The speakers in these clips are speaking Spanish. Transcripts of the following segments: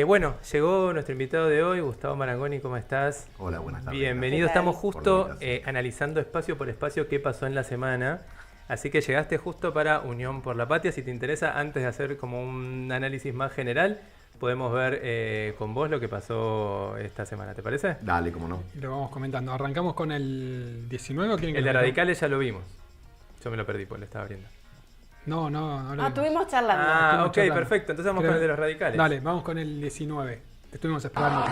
Bueno, llegó nuestro invitado de hoy, Gustavo Marangoni, ¿cómo estás? Hola, buenas tardes. Bienvenido, ¿Qué tal? estamos Por la justo invitación. analizando espacio por espacio qué pasó en la semana, así que llegaste justo para Unión por la Patria. Si te interesa, antes de hacer como un análisis más general, podemos ver con vos lo que pasó esta semana, ¿te parece? Dale, cómo no. Y lo vamos comentando. ¿Arrancamos con el 19 o quieren que El lo de metamos? Radicales ya lo vimos, yo me lo perdí porque lo estaba abriendo. No lo Ah, vimos. estuvimos charlando. Ah, Estuvimos ok, charlando. perfecto, entonces vamos Creo- con el de los Radicales. Dale, vamos con el 19. Te estuvimos esperando.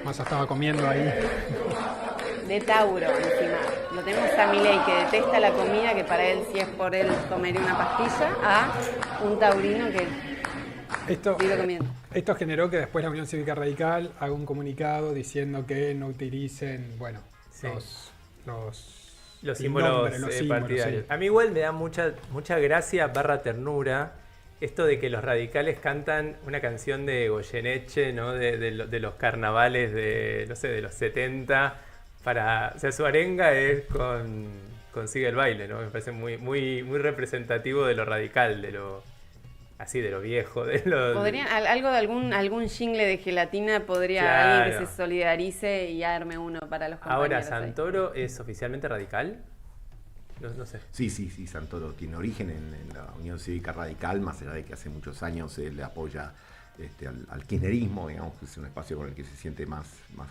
Massa estaba comiendo ahí. De Tauro, encima. Lo tenemos a Milei, que detesta la comida, que para él, si es por él, comería una pastilla, a un taurino que Esto, vive comiendo. esto generó que después la Unión Cívica Radical haga un comunicado diciendo que no utilicen, bueno, Sí. Los el símbolos nombre, los símbolos, partidarios. sí. A mí igual me da mucha gracia barra ternura esto de que los radicales cantan una canción de Goyeneche, ¿no? De los carnavales de, no sé, de los 70 para, o sea, su arenga es con Sigue el baile, ¿no? Me parece muy representativo de lo radical, de lo así, de lo viejo, de lo Podrían, algo de algún jingle de gelatina podría Claro. alguien que se solidarice y arme uno para los compañeros. Ahora, ahí. ¿Santoro es oficialmente radical? No sé. Sí, Santoro tiene origen en la Unión Cívica Radical, más allá de que hace muchos años él apoya al kirchnerismo, digamos que es un espacio con el que se siente más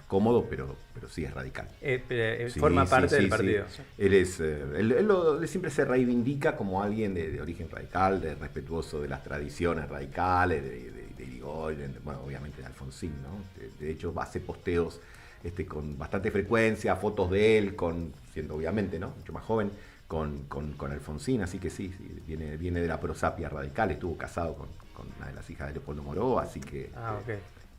cómodo, pero sí es radical. Sí, Forma sí, parte sí, del sí. partido. Él siempre se reivindica como alguien de origen radical, de respetuoso de las tradiciones radicales, de Irigoyen, bueno, obviamente de Alfonsín, ¿no? De hecho, hace posteos con bastante frecuencia, fotos de él, siendo obviamente, ¿no? Mucho más joven, con Alfonsín, así que sí, viene de la prosapia radical, estuvo casado con una de las hijas de Leopoldo Moró, así que Ok.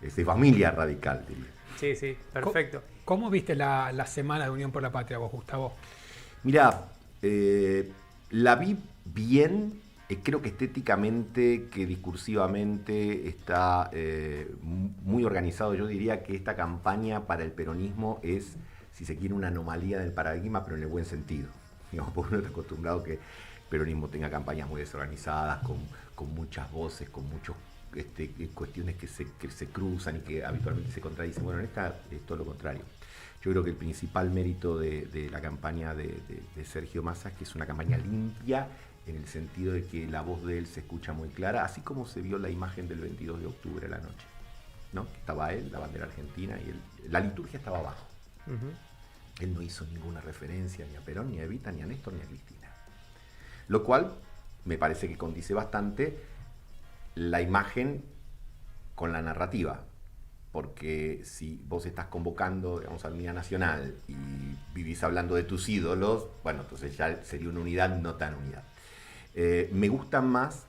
es de familia radical, diría. Sí, perfecto. ¿Cómo viste la semana de Unión por la Patria vos, Gustavo? Mirá, la vi bien, creo que estéticamente, que discursivamente está muy organizado. Yo diría que esta campaña para el peronismo es, si se quiere, una anomalía del paradigma, pero en el buen sentido. Digamos, porque uno está acostumbrado que el peronismo tenga campañas muy desorganizadas, con muchas voces, con muchas cuestiones que se cruzan y que habitualmente se contradicen. Bueno, en esta es todo lo contrario. Yo creo que el principal mérito de la campaña de Sergio Massa es que es una campaña limpia, en el sentido de que la voz de él se escucha muy clara, así como se vio la imagen del 22 de octubre a la noche, ¿no? Estaba él, la bandera argentina, y la liturgia estaba abajo. Ujú. Él no hizo ninguna referencia ni a Perón, ni a Evita, ni a Néstor, ni a Cristina. Lo cual me parece que condice bastante la imagen con la narrativa. Porque si vos estás convocando, digamos, a la unidad nacional y vivís hablando de tus ídolos, bueno, entonces ya sería una unidad no tan unidad. Me gusta más,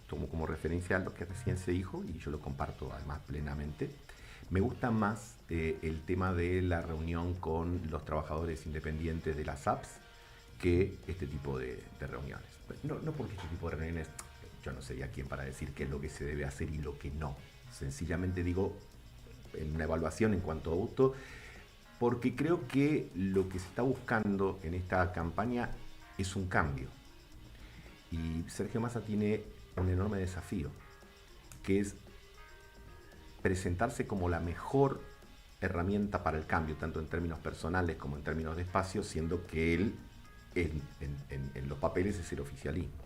tomo como referencia lo que recién se dijo, y yo lo comparto además plenamente, me gusta más el tema de la reunión con los trabajadores independientes de las apps que este tipo de reuniones. No porque este tipo de reuniones, yo no sería quien para decir qué es lo que se debe hacer y lo que no. Sencillamente digo, en una evaluación en cuanto a gusto, porque creo que lo que se está buscando en esta campaña es un cambio. Y Sergio Massa tiene un enorme desafío, que es presentarse como la mejor herramienta para el cambio, tanto en términos personales como en términos de espacio, siendo que él en los papeles es el oficialismo.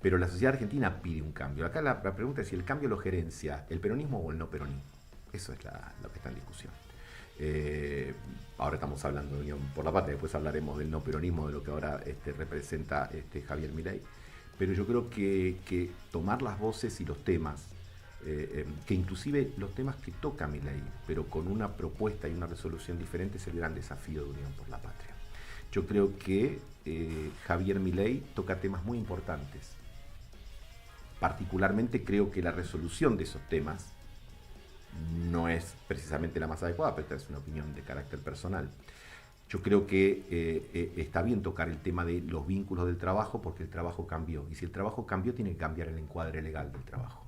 Pero la sociedad argentina pide un cambio. Acá la pregunta es si el cambio lo gerencia el peronismo o el no peronismo. Eso es lo que está en discusión. Ahora estamos hablando de Unión por la Patria, después hablaremos del no peronismo, de lo que ahora representa Javier Milei. Pero yo creo que tomar las voces y los temas, que inclusive los temas que toca Milei, pero con una propuesta y una resolución diferente, es el gran desafío de Unión por la Patria. Yo creo que Javier Milei toca temas muy importantes. Particularmente creo que la resolución de esos temas no es precisamente la más adecuada, pero esta es una opinión de carácter personal. Yo creo que está bien tocar el tema de los vínculos del trabajo porque el trabajo cambió. Y si el trabajo cambió, tiene que cambiar el encuadre legal del trabajo.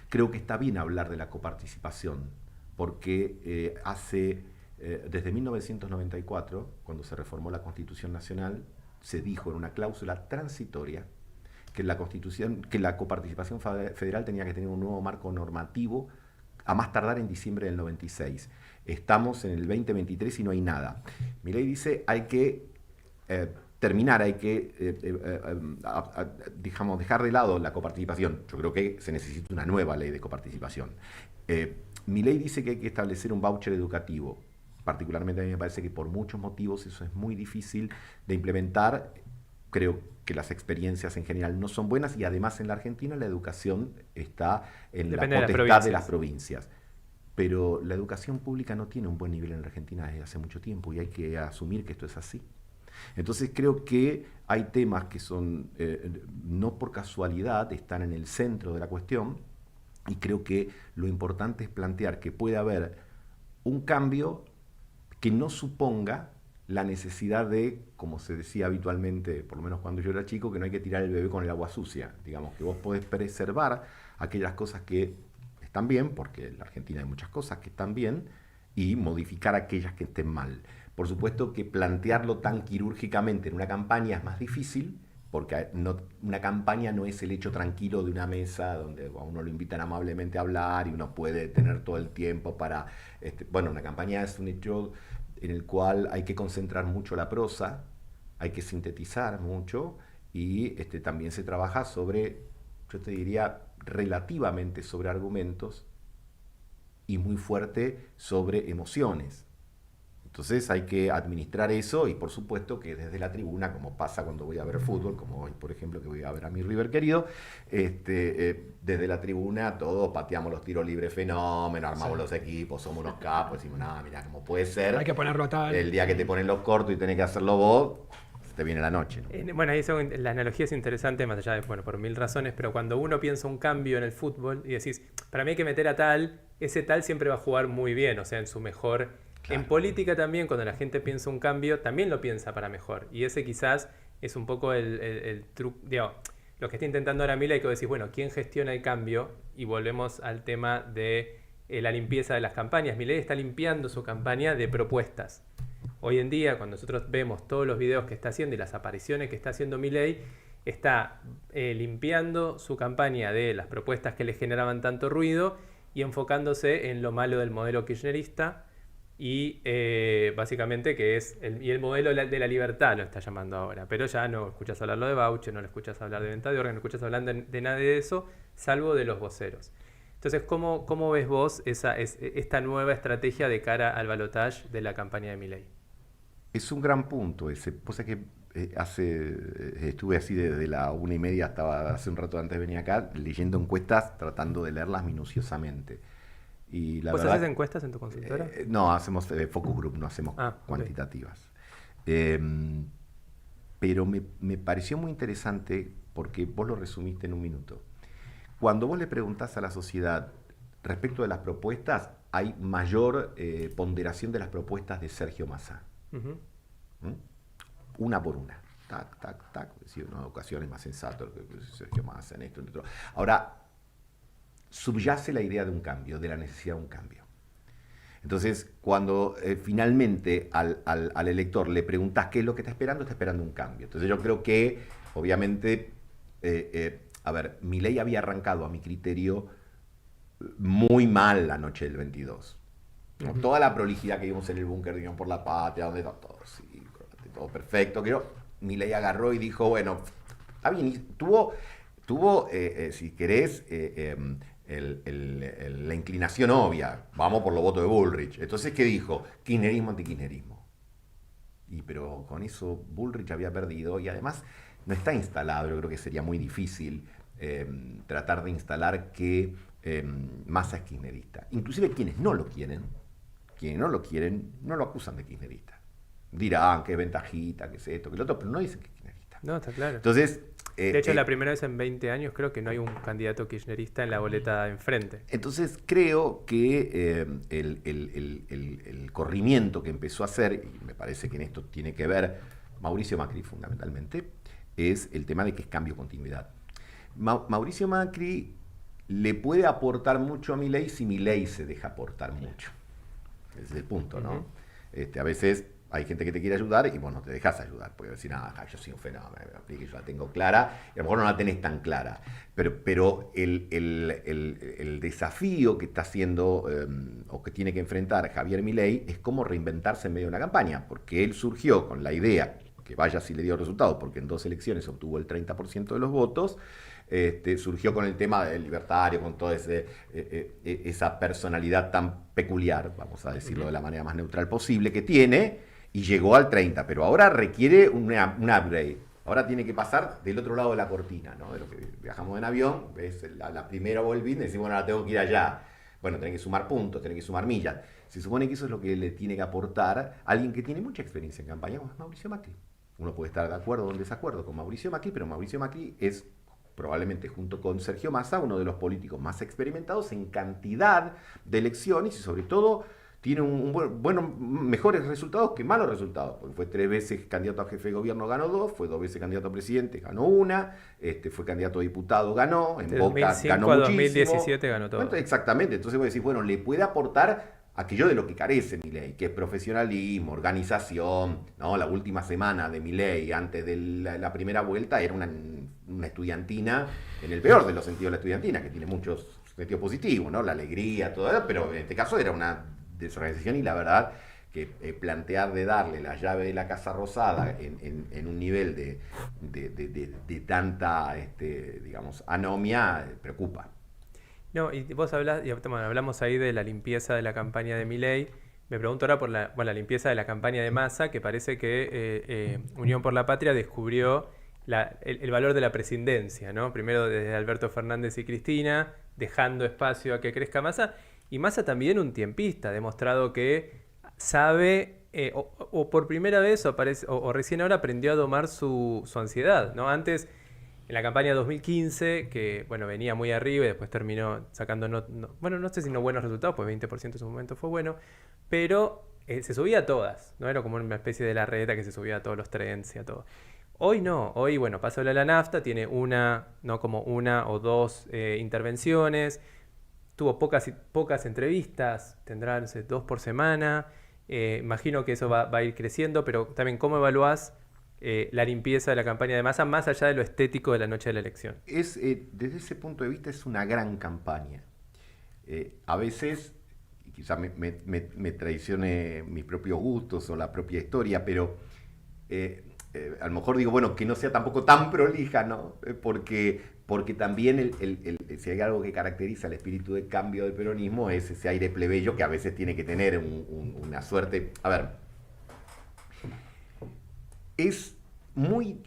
Creo que está bien hablar de la coparticipación, porque desde 1994, cuando se reformó la Constitución Nacional, se dijo en una cláusula transitoria que la coparticipación federal tenía que tener un nuevo marco normativo a más tardar en diciembre del 96. Estamos en el 2023 y no hay nada. Milei dice hay que terminar, hay que digamos, dejar de lado la coparticipación. Yo creo que se necesita una nueva ley de coparticipación. Milei dice que hay que establecer un voucher educativo. Particularmente a mí me parece que por muchos motivos eso es muy difícil de implementar. Creo que las experiencias en general no son buenas y además en la Argentina la educación está en la potestad de las provincias. Pero la educación pública no tiene un buen nivel en la Argentina desde hace mucho tiempo y hay que asumir que esto es así. Entonces creo que hay temas que son, no por casualidad, están en el centro de la cuestión y creo que lo importante es plantear que puede haber un cambio que no suponga la necesidad de, como se decía habitualmente, por lo menos cuando yo era chico, que no hay que tirar el bebé con el agua sucia. Digamos que vos podés preservar aquellas cosas que están bien, porque en la Argentina hay muchas cosas que están bien, y modificar aquellas que estén mal. Por supuesto que plantearlo tan quirúrgicamente en una campaña es más difícil, porque una campaña no es el hecho tranquilo de una mesa donde a uno lo invitan amablemente a hablar y uno puede tener todo el tiempo para... bueno, una campaña es un hecho en el cual hay que concentrar mucho la prosa, hay que sintetizar mucho y también se trabaja sobre, yo te diría, relativamente sobre argumentos y muy fuerte sobre emociones. Entonces hay que administrar eso y por supuesto que desde la tribuna, como pasa cuando voy a ver fútbol, como hoy por ejemplo que voy a ver a mi River querido, desde la tribuna todos pateamos los tiros libres fenómeno, armamos los equipos, somos unos capos, decimos, no, mira, ¿cómo puede ser? Hay que ponerlo tal. El día que te ponen los cortos y tenés que hacerlo vos, te viene la noche, ¿no? Bueno, ahí la analogía es interesante, más allá de, bueno, por 1000 razones, pero cuando uno piensa un cambio en el fútbol y decís, para mí hay que meter a tal, ese tal siempre va a jugar muy bien, o sea, en su mejor... Claro. En política también, cuando la gente piensa un cambio, también lo piensa para mejor. Y ese quizás es un poco el truco, digamos, lo que está intentando ahora Milei, que vos decís, bueno, ¿quién gestiona el cambio? Y volvemos al tema de la limpieza de las campañas. Milei está limpiando su campaña de propuestas. Hoy en día, cuando nosotros vemos todos los videos que está haciendo y las apariciones que está haciendo Milei, está limpiando su campaña de las propuestas que le generaban tanto ruido y enfocándose en lo malo del modelo kirchnerista. Y básicamente que es el modelo de la libertad lo está llamando ahora, pero ya no escuchas hablarlo de voucher, no lo escuchas hablar de venta de órganos, no escuchas hablar de nada de eso, salvo de los voceros. Entonces, ¿cómo ves vos esta nueva estrategia de cara al balotaje de la campaña de Milei? Es un gran punto ese. Pues es que estuve así desde la 1:30 hasta hace un rato antes de venir acá, leyendo encuestas, tratando de leerlas minuciosamente. Y la ¿Vos verdad, haces encuestas en tu consultora? No, hacemos focus group, no hacemos cuantitativas. Okay. Pero me pareció muy interesante porque vos lo resumiste en un minuto. Cuando vos le preguntás a la sociedad respecto de las propuestas, hay mayor ponderación de las propuestas de Sergio Massa. Una por una. Tac, tac, tac. Es decir, en ocasiones más sensato que Sergio Massa en esto, en otro. Ahora, subyace la idea de un cambio, de la necesidad de un cambio. Entonces, cuando finalmente al elector le preguntás qué es lo que está esperando un cambio. Entonces yo creo que, obviamente, Milei había arrancado, a mi criterio, muy mal la noche del 22. ¿No? Uh-huh. Toda la prolijidad que vimos en el búnker, digamos, por la patria, donde está todo, sí, todo perfecto. Milei agarró y dijo, bueno, está bien, tuvo si querés, la inclinación obvia, vamos por los votos de Bullrich. Entonces, ¿qué dijo? Kirchnerismo, antikirchnerismo. Pero con eso Bullrich había perdido y además no está instalado. Yo creo que sería muy difícil tratar de instalar que Massa es kirchnerista. Inclusive quienes no lo quieren, no lo acusan de kirchnerista. Dirán que es ventajita, que es esto, que lo otro, pero no dicen que es kirchnerista. No, está claro. Entonces, de hecho, la primera vez en 20 años creo que no hay un candidato kirchnerista en la boleta de enfrente. Entonces creo que el corrimiento que empezó a hacer, y me parece que en esto tiene que ver Mauricio Macri fundamentalmente, es el tema de que es cambio-continuidad. Mauricio Macri le puede aportar mucho a Milei si Milei se deja aportar mucho. Ese es el punto, ¿no? A veces hay gente que te quiere ayudar y vos no te dejas ayudar, porque decir, yo soy un fenómeno, yo la tengo clara, y a lo mejor no la tenés tan clara. Pero el desafío que está haciendo, o que tiene que enfrentar Javier Milei, es cómo reinventarse en medio de una campaña, porque él surgió con la idea, que vaya si le dio resultados, porque en 2 elecciones obtuvo el 30% de los votos, surgió con el tema del libertario, con toda esa personalidad tan peculiar, vamos a decirlo de la manera más neutral posible, que tiene, y llegó al 30%, pero ahora requiere un upgrade. Ahora tiene que pasar del otro lado de la cortina, ¿no? De lo que viajamos en avión, ves la primera Volvín, decimos, bueno, ahora tengo que ir allá. Bueno, tenés que sumar puntos, tenés que sumar millas. Se supone que eso es lo que le tiene que aportar alguien que tiene mucha experiencia en campaña, como es Mauricio Macri. Uno puede estar de acuerdo o en desacuerdo con Mauricio Macri, pero Mauricio Macri es probablemente junto con Sergio Massa uno de los políticos más experimentados en cantidad de elecciones y sobre todo tiene mejores resultados que malos resultados, porque fue 3 veces candidato a jefe de gobierno, ganó 2, fue 2 veces candidato a presidente, ganó 1, fue candidato a diputado, ganó, en De Boca 2005 ganó a muchísimo. 2017 ganó todo. Entonces, exactamente, entonces vos decís, bueno, le puede aportar aquello de lo que carece Milei, que es profesionalismo, organización, ¿no? La última semana de Milei, antes de la primera vuelta, era una estudiantina, en el peor de los sentidos de la estudiantina, que tiene muchos sentidos positivos, ¿no? La alegría, todo eso, pero en este caso era una desorganización y la verdad que plantear de darle la llave de la Casa Rosada en un nivel de tanta, digamos, anomia, preocupa. No, y vos hablamos ahí de la limpieza de la campaña de Milei. Me pregunto ahora por la limpieza de la campaña de Massa, que parece que Unión por la Patria descubrió el valor de la presidencia, ¿no? Primero desde Alberto Fernández y Cristina, dejando espacio a que crezca Massa. Y Massa también un tiempista, ha demostrado que sabe, o por primera vez, o recién ahora aprendió a domar su ansiedad, ¿no? Antes, en la campaña 2015, que bueno, venía muy arriba y después terminó sacando, no sé si no buenos resultados, pues 20% en su momento fue bueno, pero se subía a todas, ¿no? Era como una especie de la reta que se subía a todos los trends y a todo. Hoy no, hoy bueno, pasó la nafta, tiene como una o 2 intervenciones, tuvo pocas entrevistas, tendrá, no sé, 2 por semana. Imagino que eso va a ir creciendo, pero también, ¿cómo evaluás la limpieza de la campaña de Massa, más allá de lo estético de la noche de la elección? Desde ese punto de vista es una gran campaña. A veces, y quizás me traicione mis propios gustos o la propia historia, pero a lo mejor digo, bueno, que no sea tampoco tan prolija, ¿no? Porque también si hay algo que caracteriza el espíritu de cambio del peronismo es ese aire plebeyo que a veces tiene que tener una suerte. A ver, es muy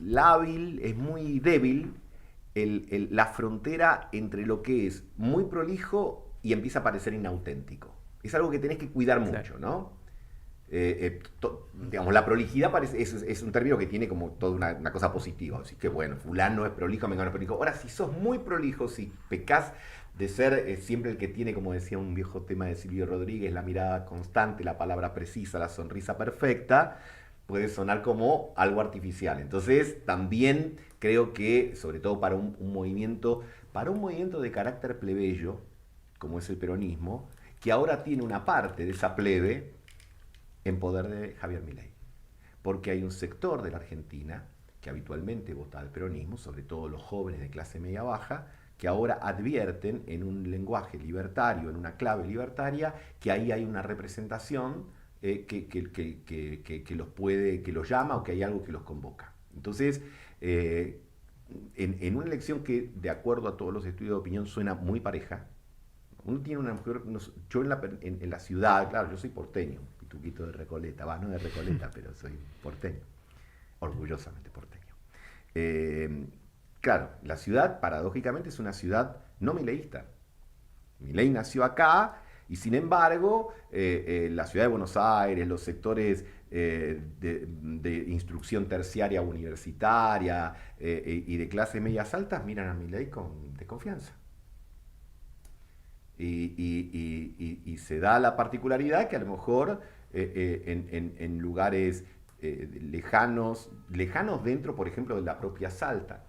lábil, es muy débil la frontera entre lo que es muy prolijo y empieza a parecer inauténtico. Es algo que tenés que cuidar mucho, ¿no? Digamos, la prolijidad es un término que tiene como toda una cosa positiva. Así que bueno, fulano es prolijo, mengano es prolijo. Ahora, si sos muy prolijo, si pecás de ser siempre el que tiene, como decía un viejo tema de Silvio Rodríguez, la mirada constante, la palabra precisa, la sonrisa perfecta, puede sonar como algo artificial. Entonces, también creo que, sobre todo para un movimiento de carácter plebeyo, como es el peronismo, que ahora tiene una parte de esa plebe en poder de Javier Milei. Porque hay un sector de la Argentina que habitualmente vota al peronismo, sobre todo los jóvenes de clase media baja, que ahora advierten en un lenguaje libertario, en una clave libertaria, que ahí hay una representación que los llama o que hay algo que los convoca. Entonces, en una elección que, de acuerdo a todos los estudios de opinión, suena muy pareja, uno tiene una mujer, yo en la ciudad, claro, yo soy porteño, pituquito de Recoleta, no de Recoleta, pero soy porteño, orgullosamente porteño. Claro, la ciudad, paradójicamente, es una ciudad no mileísta. Milei nació acá y, sin embargo, la ciudad de Buenos Aires, los sectores de instrucción terciaria universitaria y de clases medias altas miran a Milei con desconfianza. Y se da la particularidad que a lo mejor en lugares lejanos dentro, por ejemplo, de la propia Salta.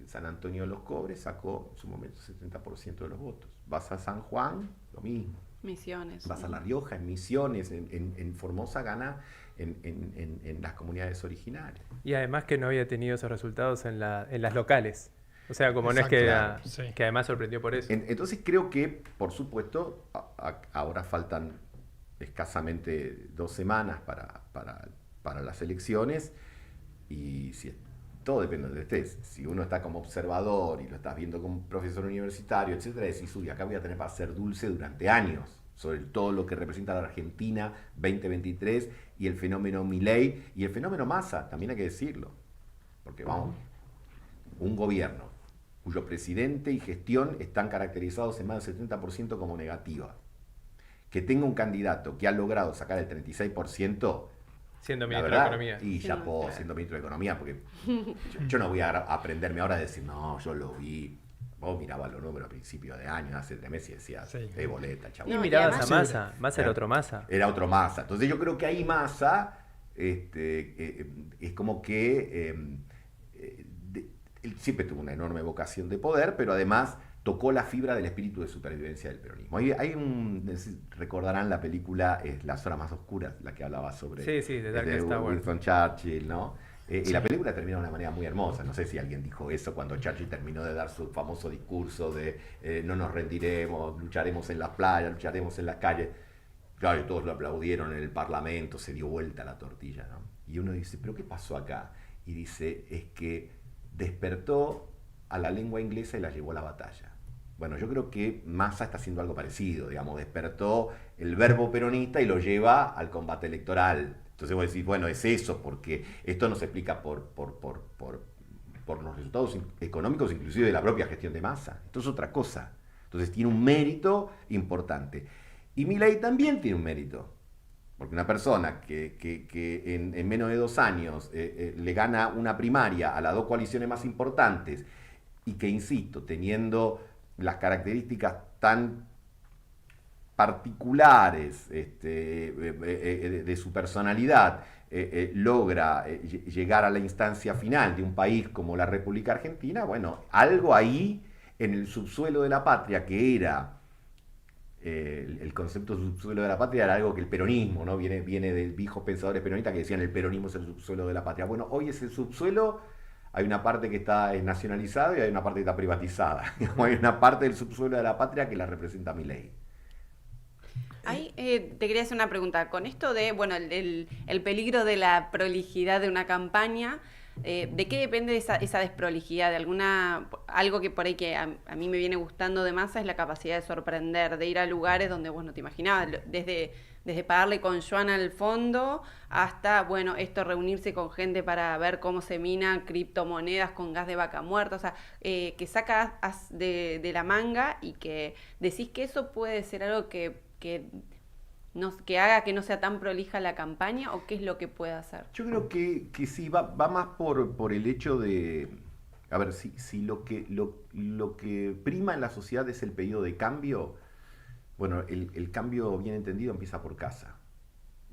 San Antonio de los Cobres sacó en su momento 70% de los votos. Vas a San Juan, lo mismo. Misiones. Vas a La Rioja, en Misiones, en Formosa gana en las comunidades originarias. Y además que no había tenido esos resultados en las locales. O sea, como Exacto, no es que, claro, sí. que además sorprendió por eso. Entonces creo que, por supuesto, ahora faltan escasamente 2 semanas para las elecciones, y si todo depende de donde estés. Si uno está como observador y lo estás viendo como profesor universitario, etcétera, decís, uy, acá voy a tener para hacer dulce durante años sobre todo lo que representa la Argentina 2023 y el fenómeno Milei y el fenómeno Massa, también hay que decirlo. Porque vamos, un gobierno cuyo presidente y gestión están caracterizados en más del 70% como negativa, que tenga un candidato que ha logrado sacar el 36%, siendo la ministro verdad, de Economía. y ya puedo, siendo ministro de Economía, porque yo no voy a aprenderme ahora a decir, no, yo lo vi. Vos mirabas los números a principios de año, hace 3 meses, y decías, Sí. boleta, Y chaval. No, mirabas además- a Massa. Massa era otro Massa. Era otro Massa. Entonces yo creo que ahí Massa es como que él siempre tuvo una enorme vocación de poder, pero además tocó la fibra del espíritu de supervivencia del peronismo. Recordarán la película Las horas más oscuras, la que hablaba sobre Sí, de Darkest Tower. Winston Churchill, ¿no? Y Sí. la película termina de una manera muy hermosa. No sé si alguien dijo eso cuando Churchill terminó de dar su famoso discurso de no nos rendiremos, lucharemos en las playas, lucharemos en las calles. Claro, y todos lo aplaudieron en el Parlamento, se dio vuelta la tortilla, ¿no? Y uno dice, ¿pero qué pasó acá? Y dice, es que despertó a la lengua inglesa y la llevó a la batalla. Bueno, yo creo que Massa está haciendo algo parecido, digamos, despertó el verbo peronista y lo lleva al combate electoral. Entonces vos decís, bueno, es eso, porque esto no se explica por los resultados económicos, inclusive de la propia gestión de Massa. Esto es otra cosa. Entonces tiene un mérito importante. Y Milei también tiene un mérito. Porque una persona que en menos de 2 años le gana una primaria a las 2 coaliciones más importantes y que, insisto, teniendo las características tan particulares de su personalidad, logra llegar a la instancia final de un país como la República Argentina, bueno, algo ahí en el subsuelo de la patria que era... el concepto de subsuelo de la patria era algo que el peronismo, ¿no? Viene de viejos pensadores peronistas que decían el peronismo es el subsuelo de la patria. Bueno, hoy es el subsuelo, hay una parte que está nacionalizada y hay una parte que está privatizada. Hay una parte del subsuelo de la patria que la representa Milei. Ahí te quería hacer una pregunta. Con esto de, bueno, el peligro de la prolijidad de una campaña, ¿de qué depende esa desprolijidad? Algo que por ahí que a mí me viene gustando de Massa es la capacidad de sorprender, de ir a lugares donde vos no te imaginabas, desde pagarle con Joana al fondo hasta, bueno, reunirse con gente para ver cómo se minan criptomonedas con gas de vaca muerta, o sea, que sacas de la manga y que decís que eso puede ser algo que haga que no sea tan prolija la campaña, o qué es lo que puede hacer. Yo creo que sí, va más por el hecho de... A ver, si lo que prima en la sociedad es el pedido de cambio, bueno, el cambio bien entendido empieza por casa.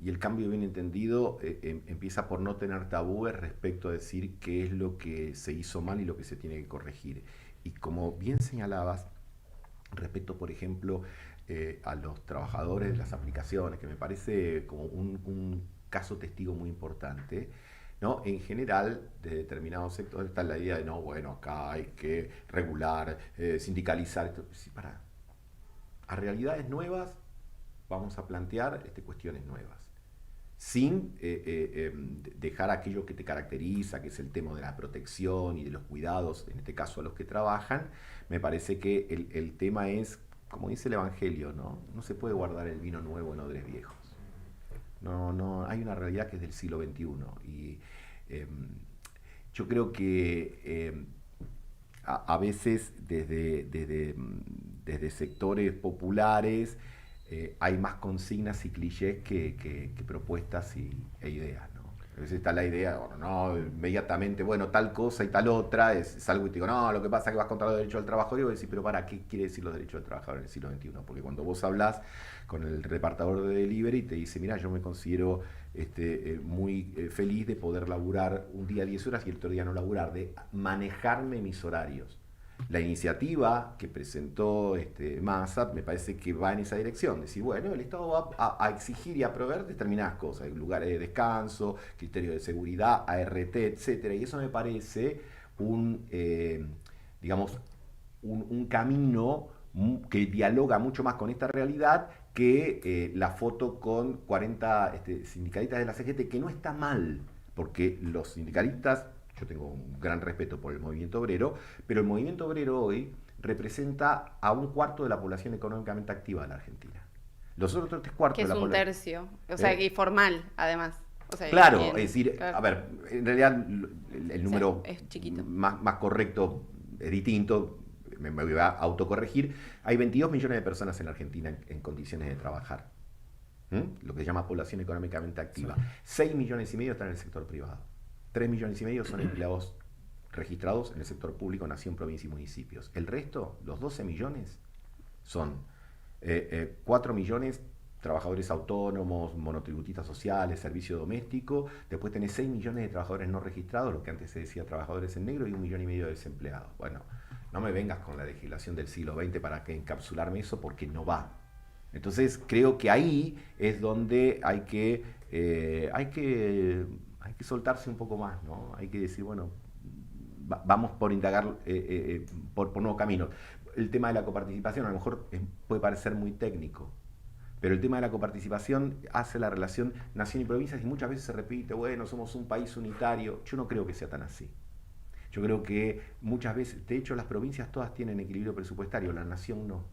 Y el cambio bien entendido empieza por no tener tabúes respecto a decir qué es lo que se hizo mal y lo que se tiene que corregir. Y como bien señalabas, respecto, por ejemplo, a los trabajadores de las aplicaciones, que me parece como un caso testigo muy importante, ¿no? En general, de determinados sectores está la idea de, no, bueno, acá hay que regular, sindicalizar. Sí, a realidades nuevas vamos a plantear cuestiones nuevas, sin dejar aquello que te caracteriza, que es el tema de la protección y de los cuidados, en este caso a los que trabajan. Me parece que el tema es, como dice el Evangelio, no se puede guardar el vino nuevo en odres viejos. No, hay una realidad que es del siglo XXI. Y yo creo que a veces desde sectores populares hay más consignas y clichés que propuestas e ideas, ¿no? A veces está la idea, bueno, no, inmediatamente, bueno, tal cosa y tal otra, es algo y te digo, no, lo que pasa es que vas contra los derechos del trabajador y vos decís, pero para, ¿qué quiere decir los derechos del trabajador en el siglo XXI? Porque cuando vos hablas con el repartidor de delivery te dice, mira, yo me considero muy feliz de poder laburar un día 10 horas y el otro día no laburar, de manejarme mis horarios. La iniciativa que presentó Massa me parece que va en esa dirección, decir, bueno, el Estado va a exigir y a proveer determinadas cosas, lugares de descanso, criterios de seguridad, ART, etcétera, y eso me parece digamos, un camino que dialoga mucho más con esta realidad que la foto con 40 sindicalistas de la CGT, que no está mal, porque los sindicalistas, yo tengo un gran respeto por el movimiento obrero, pero el movimiento obrero hoy representa a un cuarto de la población económicamente activa de la Argentina. Los otros 3/4 que de la es un población... tercio, o sea, que formal, además. O sea, Claro, bien, es decir, claro. a ver, en realidad el número es chiquito. más correcto es distinto, me voy a autocorregir. Hay 22 millones de personas en la Argentina en condiciones de trabajar, lo que se llama población económicamente activa. 6,5 millones están en el sector privado. 3,5 millones son empleados registrados en el sector público, nación, provincia y municipios. El resto, los 12 millones, son 4 millones trabajadores autónomos, monotributistas sociales, servicio doméstico. Después tenés 6 millones de trabajadores no registrados, lo que antes se decía trabajadores en negro, y 1,5 millones de desempleados. Bueno, no me vengas con la legislación del siglo XX para que encapsularme eso, porque no va. Entonces creo que ahí es donde hay que soltarse un poco más, ¿no? Hay que decir, bueno, vamos por indagar por nuevos caminos. El tema de la coparticipación a lo mejor puede parecer muy técnico, pero el tema de la coparticipación hace la relación nación y provincias y muchas veces se repite, bueno, somos un país unitario. Yo no creo que sea tan así. Yo creo que muchas veces, de hecho las provincias todas tienen equilibrio presupuestario, la nación no.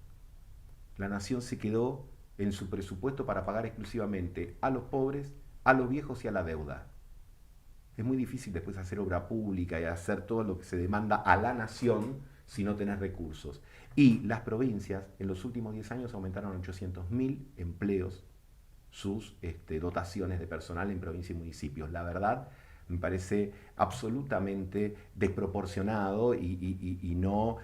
La nación se quedó en su presupuesto para pagar exclusivamente a los pobres, a los viejos y a la deuda. Es muy difícil después hacer obra pública y hacer todo lo que se demanda a la nación si no tenés recursos. Y las provincias en los últimos 10 años aumentaron 800.000 empleos sus dotaciones de personal en provincia y municipios. La verdad, me parece absolutamente desproporcionado y no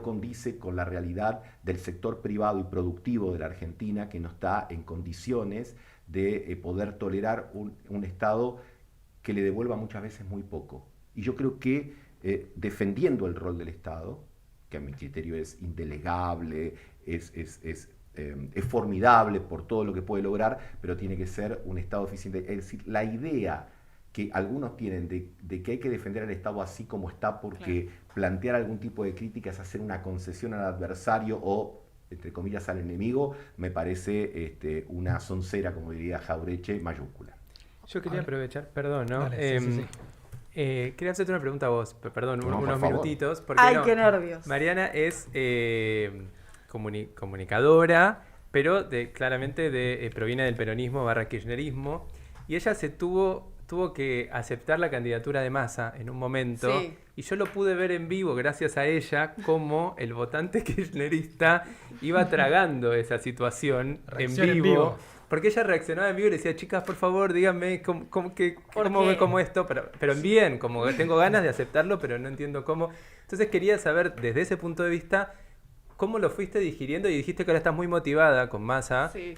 condice con la realidad del sector privado y productivo de la Argentina, que no está en condiciones de poder tolerar un Estado que le devuelva muchas veces muy poco. Y yo creo que defendiendo el rol del Estado, que a mi criterio es indelegable, es formidable por todo lo que puede lograr, pero tiene que ser un Estado eficiente. Es decir, la idea que algunos tienen de que hay que defender al Estado así como está porque plantear algún tipo de crítica es hacer una concesión al adversario o, entre comillas, al enemigo, me parece una soncera, como diría Jaureche, mayúscula. Yo quería aprovechar, perdón, ¿no? Dale, sí. Quería hacerte una pregunta a vos, perdón, No, unos por minutitos. Porque ¡Ay, qué nervios! Mariana es comunicadora, pero claramente proviene del peronismo / kirchnerismo, y ella tuvo que aceptar la candidatura de Massa en un momento, Sí. y yo lo pude ver en vivo gracias a ella, cómo el votante kirchnerista iba tragando esa situación Reacción en en vivo. vivo. Porque ella reaccionaba en vivo y le decía, chicas, por favor, díganme cómo ¿Por qué? ve como esto, pero en bien, como que tengo ganas de aceptarlo, pero no entiendo cómo. Entonces quería saber, desde ese punto de vista, cómo lo fuiste digiriendo, y dijiste que ahora estás muy motivada con Massa. Sí.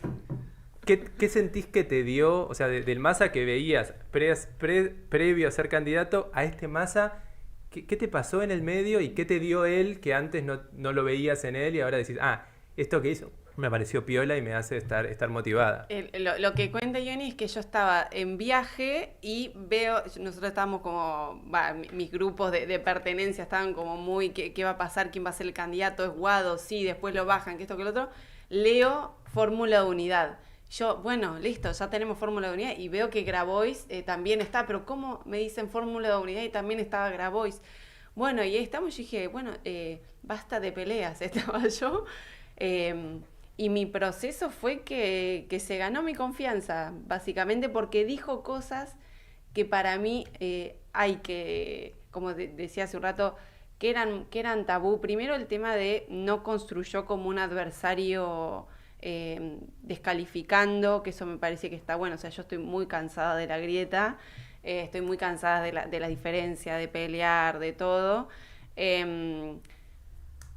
¿Qué sentís que te dio, o sea, del Massa que veías previo a ser candidato a este Massa? ¿Qué te pasó en el medio y qué te dio él que antes no lo veías en él y ahora decís, esto que hizo me pareció piola y me hace estar motivada? Lo que cuenta Johnny es que yo estaba en viaje y nosotros estábamos como, mis grupos de pertenencia estaban como muy, ¿qué va a pasar? ¿Quién va a ser el candidato? ¿Es Guado? Sí, después lo bajan, que esto, que lo otro. Leo Fórmula de Unidad. Yo, bueno, listo, ya tenemos Fórmula de Unidad y veo que Grabois también está, pero ¿cómo me dicen Fórmula de Unidad y también estaba Grabois? Bueno, y ahí estamos, yo dije, bueno, basta de peleas, estaba yo. Y mi proceso fue que se ganó mi confianza, básicamente porque dijo cosas que para mí hay que, como decía hace un rato, que eran tabú. Primero el tema de no construyó como un adversario descalificando, que eso me parece que está bueno. O sea, yo estoy muy cansada de la grieta, estoy muy cansada de la diferencia, de pelear, de todo.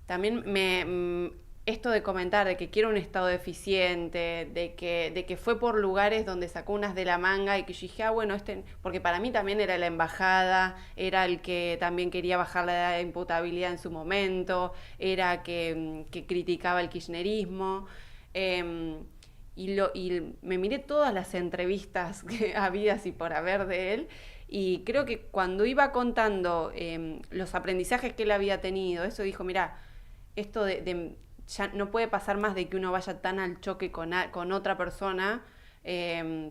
También esto de comentar de que quiero un Estado eficiente, de que fue por lugares donde sacó unas de la manga y que yo dije, bueno, porque para mí también era la embajada, era el que también quería bajar la edad de imputabilidad en su momento, era que criticaba el kirchnerismo. Y me miré todas las entrevistas que habidas y por haber de él, y creo que cuando iba contando los aprendizajes que él había tenido, eso dijo, mira, esto ya no puede pasar más de que uno vaya tan al choque con otra persona,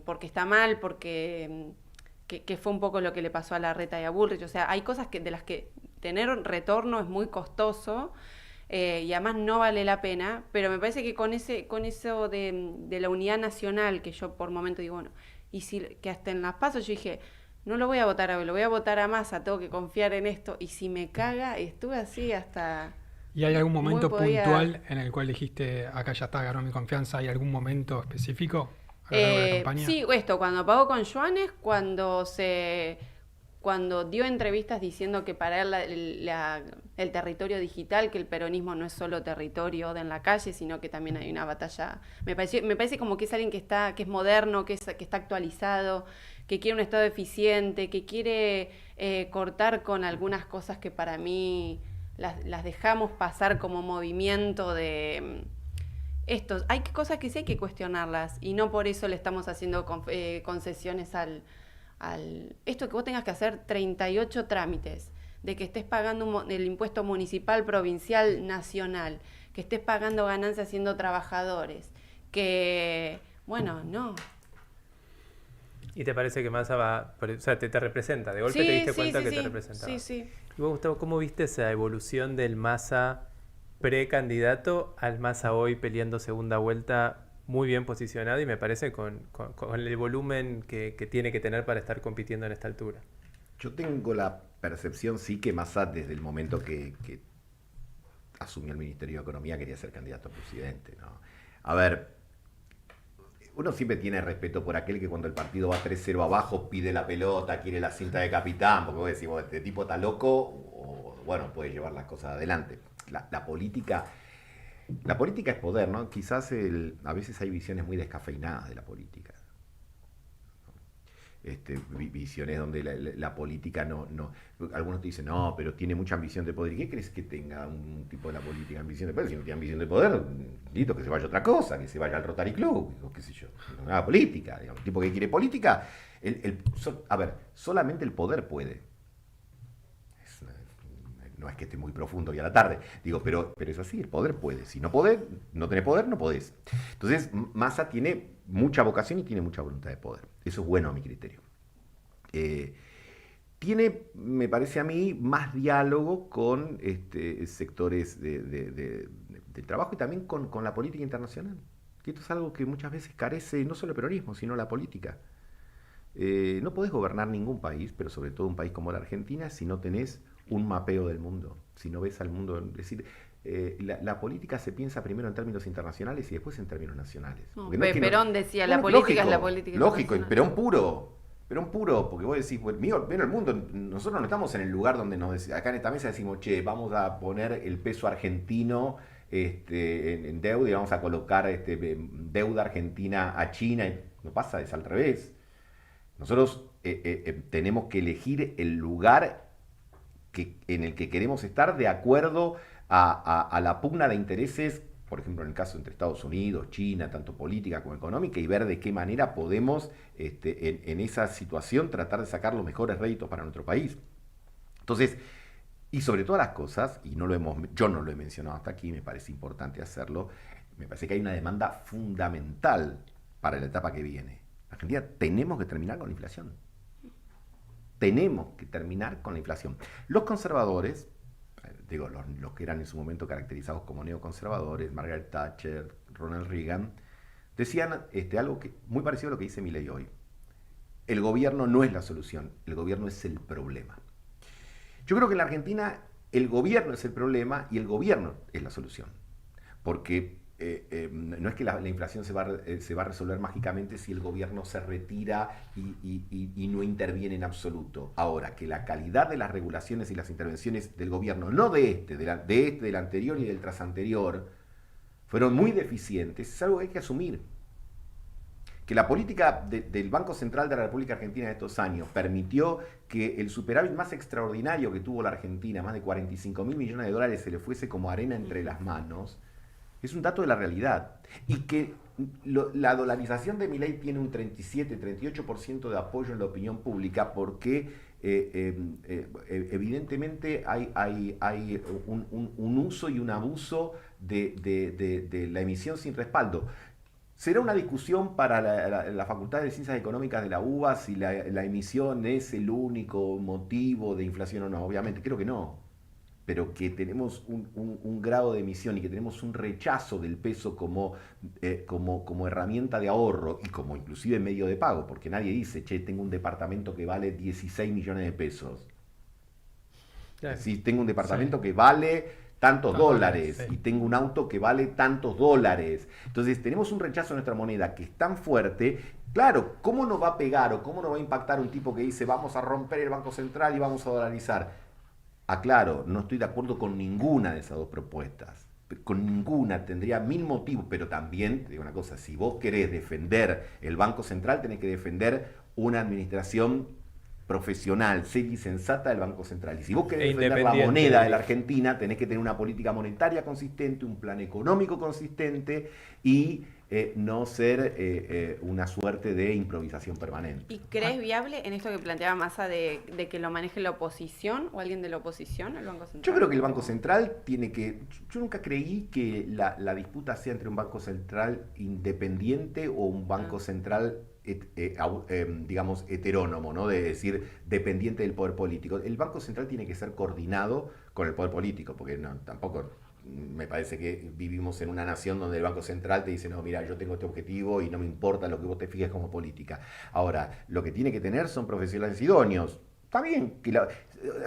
porque está mal, porque que fue un poco lo que le pasó a Larreta y a Bullrich. O sea, hay cosas de las que tener retorno es muy costoso, y además no vale la pena, pero me parece que con eso de la unidad nacional, que yo por momento digo, bueno, y que hasta en las PASO yo dije, no lo voy a votar a hoy, lo voy a votar a Massa, tengo que confiar en esto, y si me caga, estuve así hasta... ¿Y hay algún momento puntual en el cual dijiste, acá ya está, ganó mi confianza? ¿Hay algún momento específico a lo largo de la campaña? Sí, cuando pagó con Joanes, cuando dio entrevistas diciendo que para él el territorio digital, que el peronismo no es solo territorio en la calle, sino que también hay una batalla. Me parece como que es alguien que es moderno, que está actualizado, que quiere un Estado eficiente, que quiere cortar con algunas cosas que para mí las dejamos pasar como movimiento de... Hay cosas que sí hay que cuestionarlas, y no por eso le estamos haciendo concesiones al esto que vos tengas que hacer 38 trámites, de que estés pagando el impuesto municipal, provincial, nacional, que estés pagando ganancias siendo trabajadores, que, bueno, no. ¿Y te parece que Massa va, o sea, te representa? ¿De golpe te diste cuenta que te representaba? Sí. ¿Y vos, Gustavo, cómo viste esa evolución del Massa precandidato al Massa hoy peleando segunda vuelta, muy bien posicionado, y me parece con el volumen que tiene que tener para estar compitiendo en esta altura? Yo tengo la percepción, sí, que Massa desde el momento que asumió el Ministerio de Economía quería ser candidato a presidente, ¿no? A ver, uno siempre tiene respeto por aquel que cuando el partido va 3-0 abajo pide la pelota, quiere la cinta de capitán, porque vos decís, este tipo está loco, o bueno, puede llevar las cosas adelante. La política es poder, ¿no? Quizás a veces hay visiones muy descafeinadas de la política. Visiones donde la política no... Algunos te dicen, no, pero tiene mucha ambición de poder. ¿Y qué crees que tenga un tipo de la política ambición de poder? Si no tiene ambición de poder, listo, que se vaya a otra cosa, que se vaya al Rotary Club, o qué sé yo. No haga política, digamos. El tipo que quiere política... a ver, solamente el poder puede. No es que esté muy profundo y a la tarde, digo, pero es así, el poder puede. Si no tenés poder, no podés. Entonces, Massa tiene mucha vocación y tiene mucha voluntad de poder. Eso es bueno a mi criterio. Tiene, me parece a mí, más diálogo con sectores del trabajo y también con la política internacional. Y esto es algo que muchas veces carece no solo el peronismo, sino la política. No podés gobernar ningún país, pero sobre todo un país como la Argentina, si no tenés un mapeo del mundo, si no ves al mundo. Es decir, la política se piensa primero en términos internacionales y después en términos nacionales. Perón decía, la política es la política internacional. Lógico, Perón puro, porque vos decís, bueno, el mundo, nosotros no estamos en el lugar donde acá en esta mesa decimos, vamos a poner el peso argentino en deuda y vamos a colocar deuda argentina a China. No pasa, es al revés. Nosotros tenemos que elegir el lugar en el que queremos estar de acuerdo a la pugna de intereses, por ejemplo en el caso entre Estados Unidos, China, tanto política como económica, y ver de qué manera podemos en esa situación tratar de sacar los mejores réditos para nuestro país. Entonces, y sobre todas las cosas, y yo no lo he mencionado hasta aquí, me parece importante hacerlo, me parece que hay una demanda fundamental para la etapa que viene. Argentina, tenemos que terminar con la inflación. Tenemos que terminar con la inflación. Los conservadores, digo, los que eran en su momento caracterizados como neoconservadores, Margaret Thatcher, Ronald Reagan, decían algo muy parecido a lo que dice Milei hoy. El gobierno no es la solución, el gobierno es el problema. Yo creo que en la Argentina el gobierno es el problema y el gobierno es la solución. Porque no es que la inflación se va a resolver mágicamente si el gobierno se retira y no interviene en absoluto. Ahora, que la calidad de las regulaciones y las intervenciones del gobierno, no del anterior y del trasanterior, fueron muy deficientes, es algo que hay que asumir. Que la política del Banco Central de la República Argentina de estos años permitió que el superávit más extraordinario que tuvo la Argentina, más de 45.000 millones de dólares, se le fuese como arena entre las manos, es un dato de la realidad. Y que la dolarización de Milei tiene un 37-38% de apoyo en la opinión pública porque evidentemente hay un uso y un abuso de la emisión sin respaldo. ¿Será una discusión para la Facultad de Ciencias Económicas de la UBA si la emisión es el único motivo de inflación o no? Obviamente, creo que no. Pero que tenemos un grado de emisión y que tenemos un rechazo del peso como herramienta de ahorro y como inclusive medio de pago, porque nadie dice, che, tengo un departamento que vale 16 millones de pesos. Claro. Sí, tengo un departamento que vale tantos dólares, sí, y tengo un auto que vale tantos dólares. Entonces tenemos un rechazo a nuestra moneda que es tan fuerte. Claro, ¿cómo nos va a pegar o cómo nos va a impactar un tipo que dice vamos a romper el Banco Central y vamos a dolarizar? Aclaro, no estoy de acuerdo con ninguna de esas dos propuestas. Con ninguna, tendría 1000 motivos, pero también, te digo una cosa, si vos querés defender el Banco Central, tenés que defender una administración profesional, seria y sensata del Banco Central. Y si vos querés defender la moneda de la Argentina, tenés que tener una política monetaria consistente, un plan económico consistente y no ser una suerte de improvisación permanente. ¿Y crees viable en esto que planteaba Massa de que lo maneje la oposición o alguien de la oposición, el Banco Central? Yo creo que el Banco Central tiene que... Yo nunca creí que la disputa sea entre un Banco Central independiente o un Banco Central digamos, heterónomo, ¿no? De decir, dependiente del poder político. El Banco Central tiene que ser coordinado con el poder político, porque no, tampoco me parece que vivimos en una nación donde el Banco Central te dice, no, mira, yo tengo este objetivo y no me importa lo que vos te fijes como política. Ahora, lo que tiene que tener son profesionales idóneos. Está bien,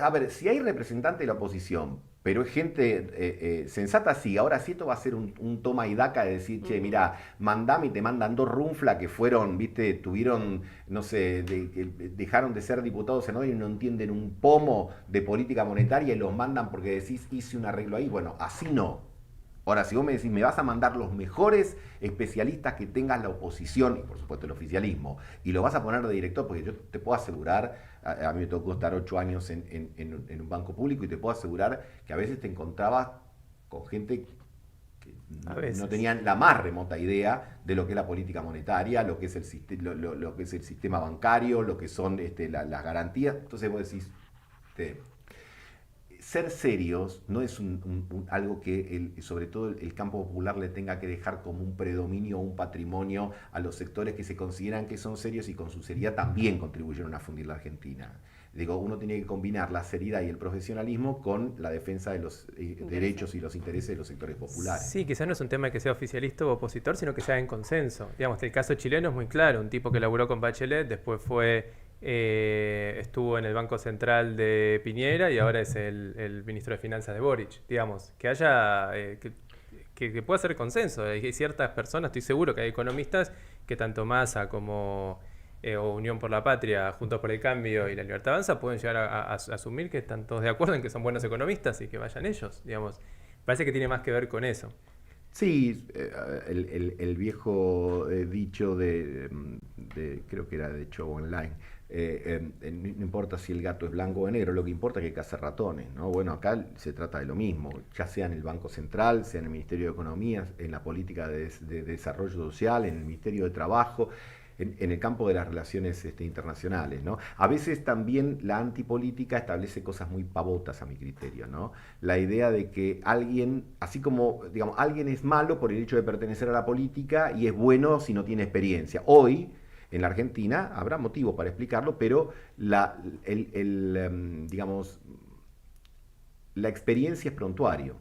a ver, si hay representante de la oposición, pero es gente sensata, sí. Ahora sí, esto va a ser un toma y daca de decir, che, mira, mandame y te mandan 2 runfla que fueron, viste, tuvieron, no sé, dejaron de ser diputados senadores y no entienden un pomo de política monetaria y los mandan porque decís, hice un arreglo ahí. Bueno, así no. Ahora, si vos me decís, me vas a mandar los mejores especialistas que tengas la oposición, y por supuesto el oficialismo, y lo vas a poner de director, porque yo te puedo asegurar, a mí me tocó estar 8 años en un banco público, y te puedo asegurar que a veces te encontrabas con gente que no tenían la más remota idea de lo que es la política monetaria, lo que es lo que es el sistema bancario, lo que son las garantías. Entonces vos decís... Ser serios no es algo que sobre todo el campo popular le tenga que dejar como un predominio o un patrimonio a los sectores que se consideran que son serios y con su seriedad también contribuyeron a fundir la Argentina. Digo, uno tiene que combinar la seriedad y el profesionalismo con la defensa de los derechos y los intereses de los sectores populares. Sí, quizás no es un tema que sea oficialista o opositor, sino que sea en consenso. Digamos, el caso chileno es muy claro, un tipo que laburó con Bachelet, después estuvo en el Banco Central de Piñera y ahora es el ministro de Finanzas de Boric. Digamos, que haya que pueda hacer consenso. Hay ciertas personas, estoy seguro que hay economistas que tanto Massa como o Unión por la Patria, Juntos por el Cambio y La Libertad Avanza pueden llegar a asumir que están todos de acuerdo en que son buenos economistas y que vayan ellos. Digamos, parece que tiene más que ver con eso. Sí, el viejo dicho creo que era de Show Online, no importa si el gato es blanco o negro, lo que importa es que caza ratones, ¿no? Bueno, acá se trata de lo mismo, ya sea en el Banco Central, sea en el Ministerio de Economía, en la política de desarrollo social, en el Ministerio de Trabajo, en el campo de las relaciones internacionales, ¿no? A veces también la antipolítica establece cosas muy pavotas a mi criterio, ¿no? La idea de que alguien, así como, digamos, alguien es malo por el hecho de pertenecer a la política y es bueno si no tiene experiencia. Hoy, en la Argentina, habrá motivos para explicarlo, pero digamos, la experiencia es prontuario.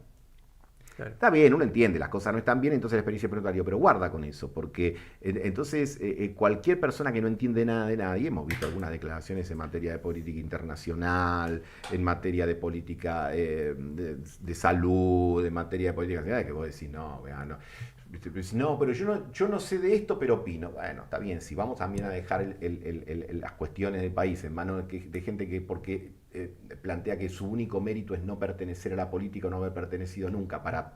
Claro. Está bien, uno entiende, las cosas no están bien, entonces la experiencia preguntaria, pero guarda con eso, porque entonces cualquier persona que no entiende nada de nadie, hemos visto algunas declaraciones en materia de política internacional, en materia de política de salud, en materia de política nacional, que vos decís, no, vean, no. No, pero yo no sé de esto, pero opino. Bueno, está bien, si vamos también a dejar las cuestiones del país en manos de gente que porque plantea que su único mérito es no pertenecer a la política o no haber pertenecido nunca para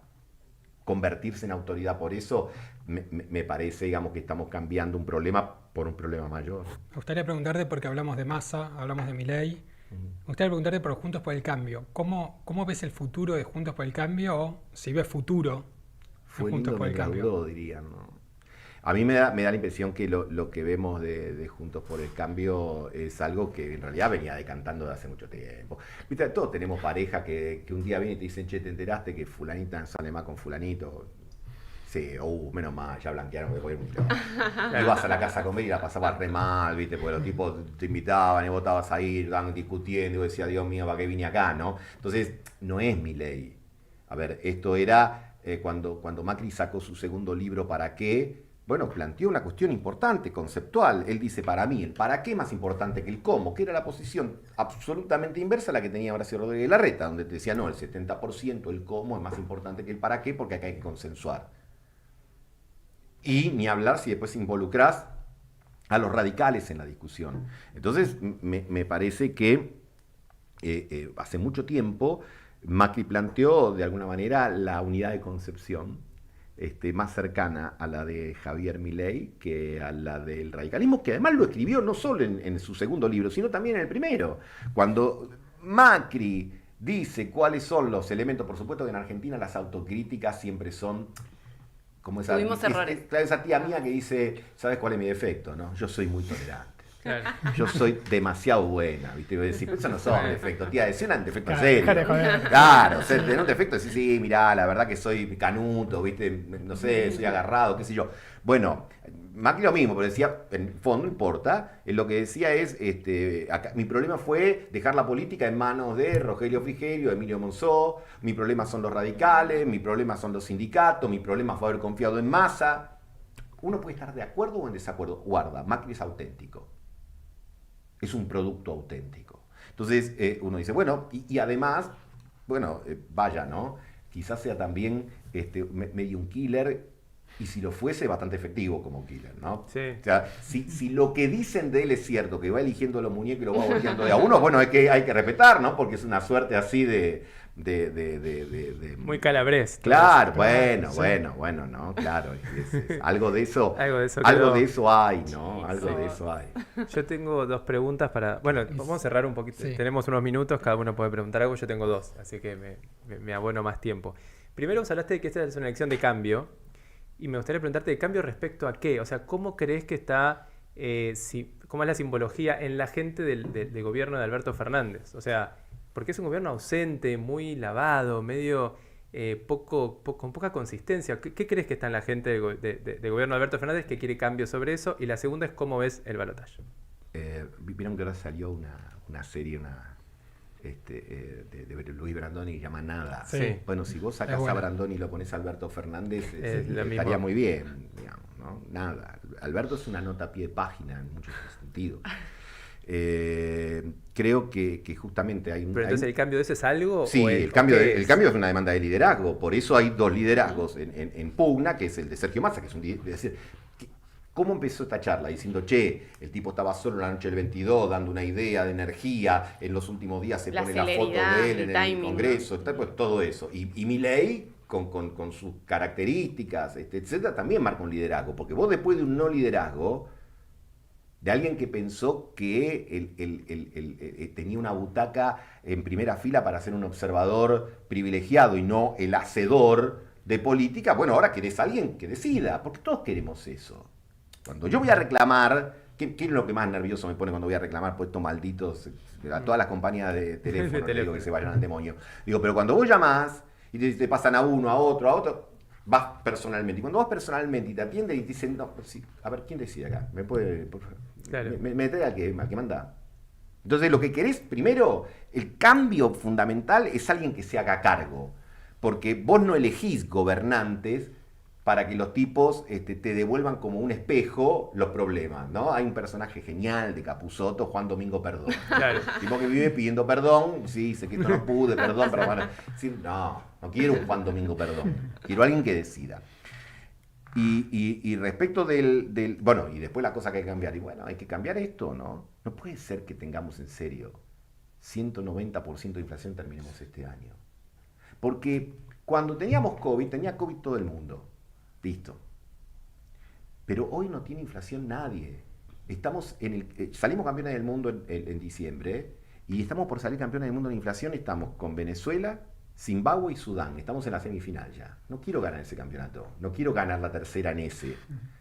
convertirse en autoridad por eso, me parece, digamos, que estamos cambiando un problema por un problema mayor. Me gustaría preguntarte, porque hablamos de Massa, hablamos de Milei, me gustaría preguntarte por Juntos por el Cambio. ¿Cómo ves el futuro de Juntos por el Cambio o si ves futuro? Fue lindo, me caudó, dirían, ¿no? A mí me da la impresión que lo que vemos de Juntos por el Cambio es algo que en realidad venía decantando de hace mucho tiempo. ¿Viste? Todos tenemos pareja que un día viene y te dicen, che, ¿te enteraste que fulanita sale más con fulanito? Sí, menos mal, ya blanquearon que y vas a la casa a comer y la pasabas re mal, ¿viste? Porque los tipos te invitaban y vos estabas ahí, estaban discutiendo y vos decías, Dios mío, ¿para qué vine acá, no? Entonces, no es Milei. A ver, esto era... Cuando Macri sacó su segundo libro ¿Para qué? Bueno, planteó una cuestión importante, conceptual. Él dice, para mí, el para qué más importante que el cómo, que era la posición absolutamente inversa a la que tenía Horacio Rodríguez Larreta, donde te decía, no, el 70% el cómo es más importante que el para qué, porque acá hay que consensuar. Y ni hablar si después involucrás a los radicales en la discusión. Entonces, me parece que hace mucho tiempo Macri planteó de alguna manera la unidad de concepción más cercana a la de Javier Milei que a la del radicalismo, que además lo escribió no solo en su segundo libro, sino también en el primero. Cuando Macri dice cuáles son los elementos, por supuesto que en Argentina las autocríticas siempre son como esa tía mía que dice, ¿sabes cuál es mi defecto? ¿No? Yo soy muy tolerante. Claro. Yo soy demasiado buena, ¿viste? Y voy a decir, eso no son defectos, tía, decía un defecto serio. Claro, o sea, tener un defecto, decir, sí, mirá, la verdad que soy canuto, ¿viste? No sé, soy agarrado, qué sé yo. Bueno, Macri lo mismo, pero decía, en el fondo no importa, lo que decía es, acá, mi problema fue dejar la política en manos de Rogelio Frigerio, Emilio Monzó, mi problema son los radicales, mi problema son los sindicatos, mi problema fue haber confiado en Massa. Uno puede estar de acuerdo o en desacuerdo, guarda, Macri es auténtico. Es un producto auténtico. Entonces uno dice, bueno, y además, bueno, vaya, ¿no? Quizás sea también medio un killer, y si lo fuese, bastante efectivo como killer, ¿no? Sí. O sea, si lo que dicen de él es cierto, que va eligiendo los muñecos y los va volteando de a uno, bueno, es que hay que respetar, ¿no? Porque es una suerte así de muy calabrés. Claro, bueno, ¿no? Claro, es algo de eso. Algo de eso hay, ¿no? Algo de eso hay. Yo tengo dos preguntas para... Bueno, vamos a cerrar un poquito. Sí. Tenemos unos minutos, cada uno puede preguntar algo. Yo tengo dos, así que me abono más tiempo. Primero vos hablaste de que esta es una elección de cambio. Y me gustaría preguntarte de cambio respecto a qué. O sea, ¿cómo crees que está... cómo es la simbología en la gente del gobierno de Alberto Fernández? O sea... Porque es un gobierno ausente, muy lavado, medio con poca consistencia. ¿Qué crees que está en la gente del gobierno de Alberto Fernández que quiere cambio sobre eso? Y la segunda es cómo ves el balotaje. Vieron que ahora salió una serie de Luis Brandoni que se llama Nada. Sí. Bueno, si vos sacás a Brandoni y lo pones a Alberto Fernández, estaría muy bien, digamos, ¿no? Nada. Alberto es una nota a pie de página en muchos sentidos. Creo que justamente hay un... ¿Pero entonces el cambio de ese es algo? Sí, el cambio es una demanda de liderazgo. Por eso hay dos liderazgos en pugna, que es el de Sergio Massa, que es un liderazgo. ¿Cómo empezó esta charla? Diciendo, che, el tipo estaba solo en la noche del 22, dando una idea de energía, en los últimos días se pone la foto de él en el Congreso, ¿no? Pues todo eso. Y Milei, con sus características, etcétera, también marca un liderazgo. Porque vos después de un no liderazgo... de alguien que pensó que tenía una butaca en primera fila para ser un observador privilegiado y no el hacedor de política, bueno, ahora querés a alguien que decida, porque todos queremos eso. Cuando yo voy a reclamar, ¿qué es lo que más nervioso me pone cuando voy a reclamar por estos malditos, a todas las compañías de teléfono, digo que se vayan al demonio? Digo, pero cuando vos llamás y te pasan a uno, a otro, vas personalmente. Y cuando vas personalmente y te atienden y te dicen, no, sí, a ver, ¿quién decide acá? ¿Me puede...? Claro. Me trae al que manda. Entonces lo que querés, primero, el cambio fundamental es alguien que se haga cargo. porque vos no elegís gobernantes para que los tipos te devuelvan como un espejo los problemas, ¿no? Hay un personaje genial de Capusotto, Juan Domingo Perdón. Claro. Tipo que vive pidiendo perdón, sí, sé que esto no pude, perdón, pero bueno, sí, no quiero un Juan Domingo Perdón, quiero a alguien que decida. Y respecto bueno, y después la cosa que hay que cambiar, y bueno, hay que cambiar esto, ¿no? No puede ser que tengamos en serio 190% de inflación terminemos este año. Porque cuando teníamos COVID, tenía COVID todo el mundo. Listo. Pero hoy no tiene inflación nadie. Salimos campeones del mundo en diciembre y estamos por salir campeones del mundo en inflación. Estamos con Venezuela, Zimbabue y Sudán. Estamos en la semifinal ya. No quiero ganar ese campeonato. No quiero ganar la tercera en ese.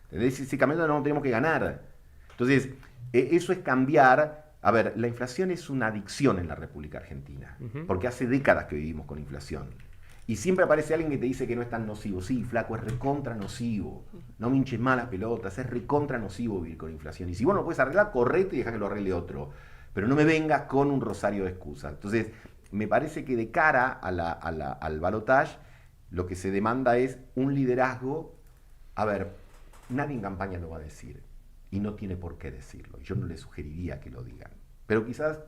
¿Entendés? Ese campeonato no lo tenemos que ganar. Entonces, eso es cambiar. A ver, la inflación es una adicción en la República Argentina. Porque hace décadas que vivimos con inflación. Y siempre aparece alguien que te dice que no es tan nocivo. Sí, flaco, es recontra nocivo. No me hinches más las pelotas, es recontra nocivo vivir con inflación. Y si vos no lo puedes arreglar, correte y deja que lo arregle otro. Pero no me vengas con un rosario de excusas. Entonces, me parece que de cara al balotaje, lo que se demanda es un liderazgo. A ver, nadie en campaña lo va a decir. Y no tiene por qué decirlo. Yo no le sugeriría que lo digan. Pero quizás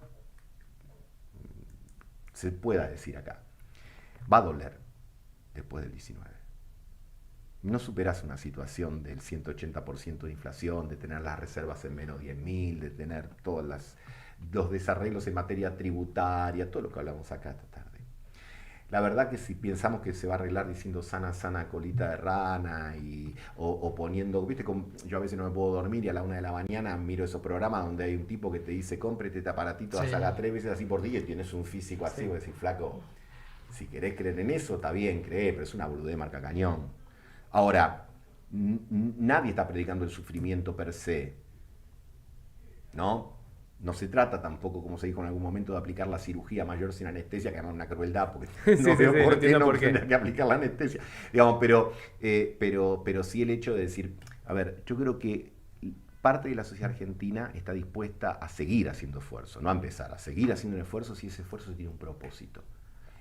se pueda decir acá. Va a doler después del 19. No superás una situación del 180% de inflación, de tener las reservas en menos 10.000, de tener todos los desarreglos en materia tributaria, todo lo que hablamos acá esta tarde. La verdad que si pensamos que se va a arreglar diciendo sana, sana colita de rana o poniendo, viste, yo a veces no me puedo dormir y a la 1 de la mañana miro esos programas donde hay un tipo que te dice cómprate este aparatito, sí, haga 3 veces así por día y tienes un físico así, vos decís, flaco, si querés creer en eso, está bien, creé, pero es una boludez marca cañón. Ahora, nadie está predicando el sufrimiento per se, ¿no? No se trata tampoco, como se dijo en algún momento, de aplicar la cirugía mayor sin anestesia, que además es una crueldad, porque no veo por qué no tendría que aplicar la anestesia. Digamos, pero sí el hecho de decir, a ver, yo creo que parte de la sociedad argentina está dispuesta a seguir haciendo esfuerzo, no a empezar, a seguir haciendo un esfuerzo si ese esfuerzo tiene un propósito.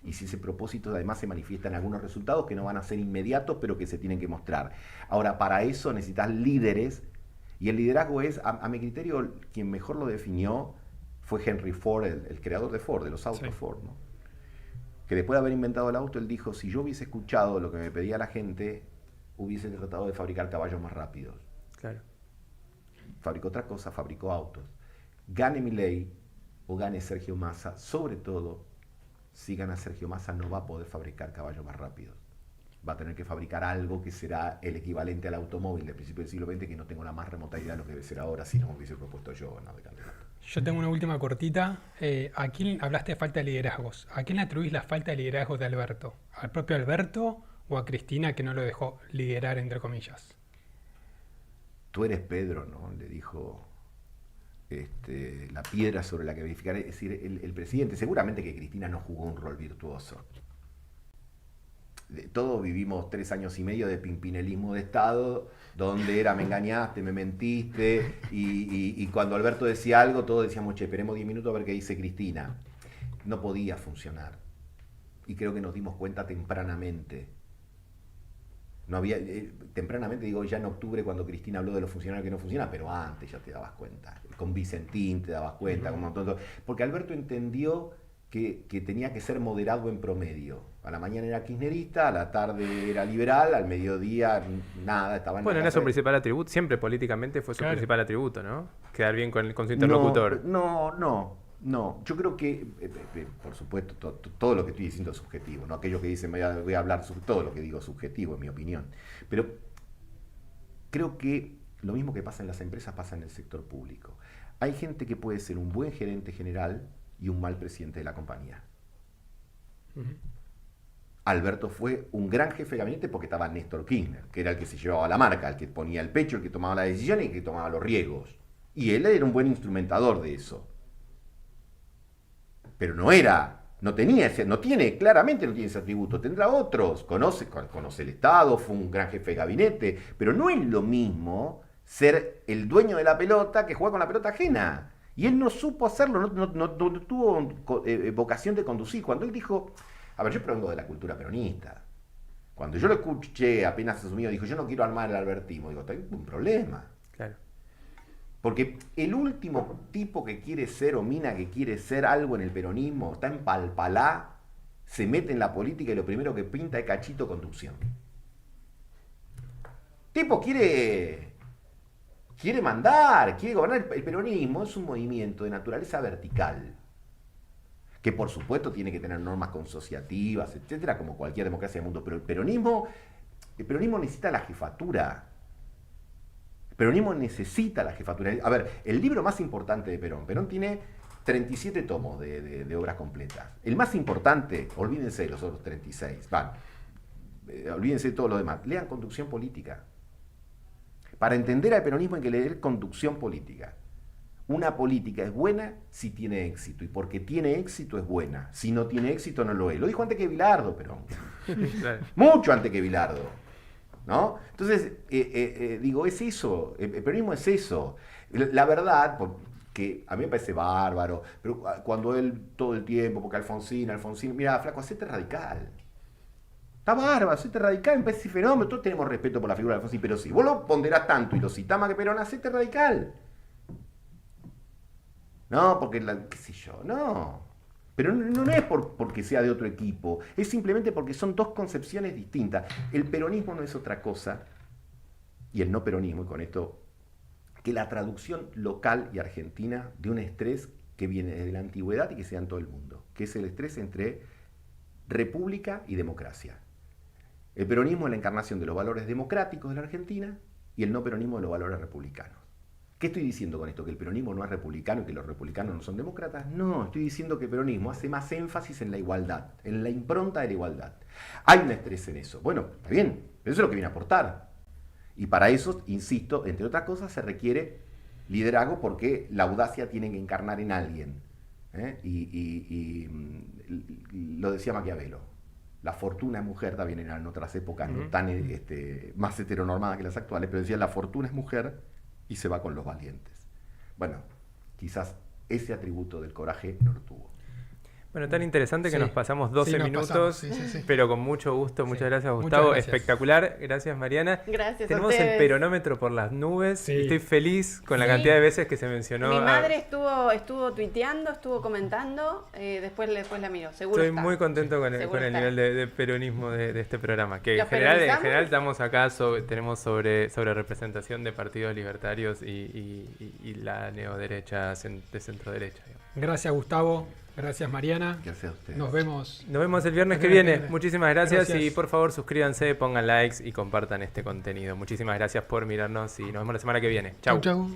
Y si ese propósito además se manifiesta en algunos resultados que no van a ser inmediatos, pero que se tienen que mostrar. Ahora, para eso necesitas líderes, y el liderazgo es, a mi criterio, quien mejor lo definió fue Henry Ford, el creador de Ford, de los autos, sí. Ford, ¿no? Que después de haber inventado el auto, él dijo, si yo hubiese escuchado lo que me pedía la gente, hubiese tratado de fabricar caballos más rápidos. Claro. Fabricó otra cosa, fabricó autos. Gane Milei o gane Sergio Massa, sobre todo, si gana Sergio Massa no va a poder fabricar caballos más rápidos. Va a tener que fabricar algo que será el equivalente al automóvil del principio del siglo XX, que no tengo la más remota idea de lo que debe ser ahora, si no me hubiese propuesto yo, no, de candidato. Yo tengo una última cortita. ¿A quién hablaste de falta de liderazgos? ¿A quién le atribuís la falta de liderazgo de Alberto? ¿Al propio Alberto o a Cristina, que no lo dejó liderar, entre comillas? Tú eres Pedro, ¿no? Le dijo la piedra sobre la que verificar. Es decir, el presidente, seguramente que Cristina no jugó un rol virtuoso. Todos vivimos 3 años y medio de pimpinelismo de Estado, donde era me engañaste, me mentiste, y cuando Alberto decía algo, todos decíamos, che, esperemos 10 minutos a ver qué dice Cristina. No podía funcionar. Y creo que nos dimos cuenta tempranamente. No había, tempranamente, digo, ya en octubre, cuando Cristina habló de los funcionarios que no funcionan, pero antes ya te dabas cuenta. Con Vicentín te dabas cuenta, con un montón de... Porque Alberto entendió que tenía que ser moderado en promedio. A la mañana era kirchnerista, a la tarde era liberal, al mediodía nada, estaba en... Bueno, era su principal atributo, siempre políticamente fue su principal atributo, ¿no? Quedar bien con su interlocutor. No, yo creo que, por supuesto, todo lo que estoy diciendo es subjetivo, ¿no? Aquellos que dicen voy a hablar sobre todo lo que digo subjetivo, en mi opinión. Pero creo que lo mismo que pasa en las empresas pasa en el sector público. Hay gente que puede ser un buen gerente general y un mal presidente de la compañía. Uh-huh. Alberto fue un gran jefe de gabinete porque estaba Néstor Kirchner, que era el que se llevaba la marca, el que ponía el pecho, el que tomaba la decisión y el que tomaba los riesgos. Y él era un buen instrumentador de eso. Pero claramente no tiene ese atributo, tendrá otros, conoce el Estado, fue un gran jefe de gabinete, pero no es lo mismo ser el dueño de la pelota que jugar con la pelota ajena. Y él no supo hacerlo, no tuvo vocación de conducir. Cuando él dijo, A ver, yo provengo de la cultura peronista. Cuando yo lo escuché apenas asumido, dijo, yo no quiero armar el albertismo. Digo, tengo un problema. Claro. Porque el último tipo que quiere ser o mina que quiere ser algo en el peronismo, está en Palpalá, se mete en la política y lo primero que pinta es Cachito Conducción. Tipo quiere mandar, quiere gobernar. El peronismo es un movimiento de naturaleza vertical, que por supuesto tiene que tener normas consociativas, etcétera, como cualquier democracia del mundo, pero el peronismo necesita la jefatura. El peronismo necesita la jefatura. A ver, el libro más importante de Perón tiene 37 tomos de obras completas. El más importante, olvídense de los otros 36, olvídense de todo lo demás, lean Conducción Política. Para entender al peronismo hay que leer Conducción Política. Una política es buena si tiene éxito, y porque tiene éxito es buena. Si no tiene éxito no lo es. Lo dijo antes que Bilardo, Perón. Claro. Mucho antes que Bilardo, ¿no? Entonces, digo, es eso, el peronismo es eso. La verdad, que a mí me parece bárbaro, pero cuando él todo el tiempo, porque Alfonsín, mira, flaco, hacete radical. Está bárbaro, hacete radical, me parece fenómeno, todos tenemos respeto por la figura de Alfonsín, pero si vos lo ponderás tanto y lo citás más que Perón, hacete radical. No, porque, qué sé yo, no. Pero no es porque sea de otro equipo, es simplemente porque son dos concepciones distintas. El peronismo no es otra cosa, y el no peronismo, y con esto, que la traducción local y argentina de un estrés que viene desde la antigüedad y que se da en todo el mundo, que es el estrés entre república y democracia. El peronismo es la encarnación de los valores democráticos de la Argentina y el no peronismo de los valores republicanos. ¿Qué estoy diciendo con esto? ¿Que el peronismo no es republicano y que los republicanos no son demócratas? No, estoy diciendo que el peronismo hace más énfasis en la igualdad, en la impronta de la igualdad. Hay un estrés en eso. Bueno, está bien, pero eso es lo que viene a aportar. Y para eso, insisto, entre otras cosas, se requiere liderazgo porque la audacia tiene que encarnar en alguien. Y lo decía Maquiavelo. La fortuna es mujer, también eran otras épocas no tan más heteronormadas que las actuales, pero decía la fortuna es mujer y se va con los valientes. Bueno, quizás ese atributo del coraje no lo tuvo. Bueno, tan interesante que nos pasamos 12 minutos, sí. pero con mucho gusto. Muchas gracias, Gustavo. Muchas gracias. Espectacular. Gracias, Mariana. Gracias a Tenemos ustedes. el peronómetro por las nubes. Sí. Estoy feliz con la Sí. cantidad de veces que se mencionó. Mi madre estuvo tuiteando, estuvo comentando, después la miro, seguro Estoy está. muy contento con Seguro el está. nivel de peronismo de este programa. Que ¿Lo en general peronizamos? estamos acá, tenemos sobre representación de partidos libertarios y la neoderecha de centro-derecha. Digamos. Gracias, Gustavo. Gracias, Mariana. Gracias a ustedes. Nos vemos. Nos vemos el viernes que viene. Muchísimas gracias y por favor suscríbanse, pongan likes y compartan este contenido. Muchísimas gracias por mirarnos y nos vemos la semana que viene. Chau. Chau.